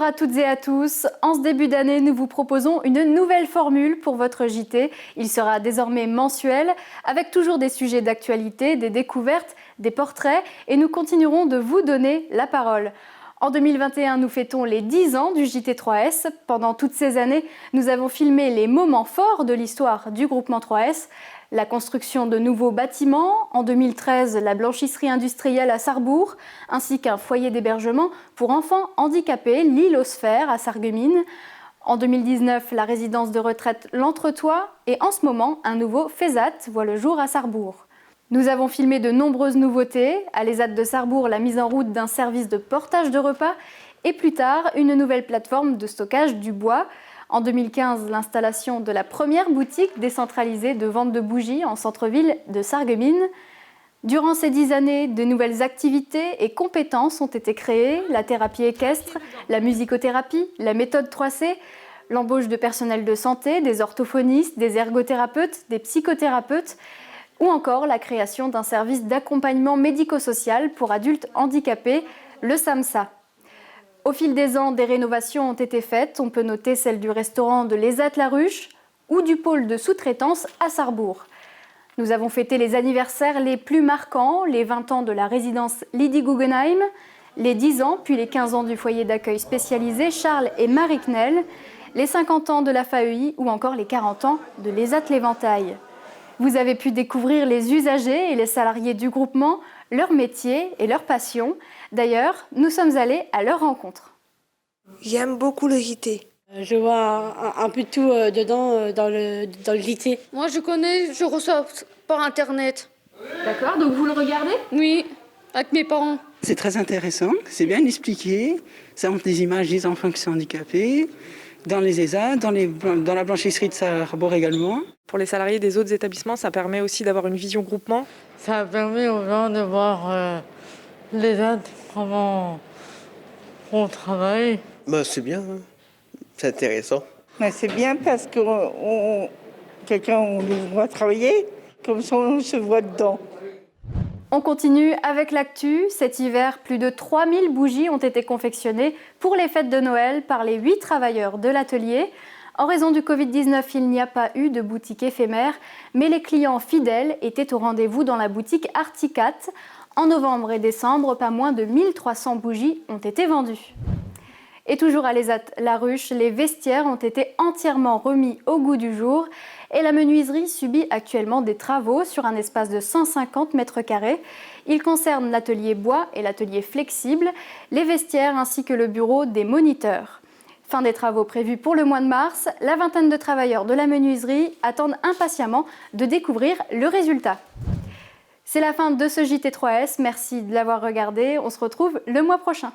à toutes et à tous. En ce début d'année, nous vous proposons une nouvelle formule pour votre JT. Il sera désormais mensuel, avec toujours des sujets d'actualité, des découvertes, des portraits, et nous continuerons de vous donner la parole. En 2021, nous fêtons les 10 ans du JT3S. Pendant toutes ces années, nous avons filmé les moments forts de l'histoire du groupement 3S. La construction de nouveaux bâtiments, en 2013 la blanchisserie industrielle à Sarrebourg, ainsi qu'un foyer d'hébergement pour enfants handicapés, l'île aux Sphères à Sarreguemines. En 2019, la résidence de retraite L'Entretoit et en ce moment, un nouveau FESAT voit le jour à Sarrebourg. Nous avons filmé de nombreuses nouveautés, à l'ESAT de Sarrebourg la mise en route d'un service de portage de repas et plus tard une nouvelle plateforme de stockage du bois. En 2015, l'installation de la première boutique décentralisée de vente de bougies en centre-ville de Sarreguemines. Durant ces 10 années, de nouvelles activités et compétences ont été créées, la thérapie équestre, la musicothérapie, la méthode 3C, l'embauche de personnel de santé, des orthophonistes, des ergothérapeutes, des psychothérapeutes, ou encore la création d'un service d'accompagnement médico-social pour adultes handicapés, le SAMSA. Au fil des ans, des rénovations ont été faites. On peut noter celle du restaurant de l'ESAT-La-Ruche ou du pôle de sous-traitance à Sarrebourg. Nous avons fêté les anniversaires les plus marquants, les 20 ans de la résidence Lydie Guggenheim, les 10 ans puis les 15 ans du foyer d'accueil spécialisé Charles et Marie Knell, les 50 ans de la FAEI ou encore les 40 ans de l'ESAT-L'Éventail. Vous avez pu découvrir les usagers et les salariés du groupement, leur métier et leur passion. D'ailleurs, nous sommes allés à leur rencontre. J'aime beaucoup le JT. Je vois un peu de tout dedans dans le JT. Moi je connais, je reçois par internet. D'accord, donc vous le regardez ? Oui, avec mes parents. C'est très intéressant, c'est bien expliqué. Ça montre des images des enfants qui sont handicapés, dans les ESA, dans la blanchisserie de Sarrebourg également. Pour les salariés des autres établissements, ça permet aussi d'avoir une vision groupement. Ça a permis aux gens de voir les autres, comment on travaille. C'est bien, hein. C'est intéressant. C'est bien parce que quelqu'un on le voit travailler, comme ça on se voit dedans. On continue avec l'actu. Cet hiver, plus de 3000 bougies ont été confectionnées pour les fêtes de Noël par les 8 travailleurs de l'atelier. En raison du Covid-19, il n'y a pas eu de boutique éphémère, mais les clients fidèles étaient au rendez-vous dans la boutique Articat. En novembre et décembre, pas moins de 1300 bougies ont été vendues. Et toujours à l'ESAT-La-Ruche, les vestiaires ont été entièrement remis au goût du jour et la menuiserie subit actuellement des travaux sur un espace de 150 mètres carrés. Ils concernent l'atelier bois et l'atelier flexible, les vestiaires ainsi que le bureau des moniteurs. Fin des travaux prévus pour le mois de mars, la vingtaine de travailleurs de la menuiserie attendent impatiemment de découvrir le résultat. C'est la fin de ce JT3S, merci de l'avoir regardé, on se retrouve le mois prochain.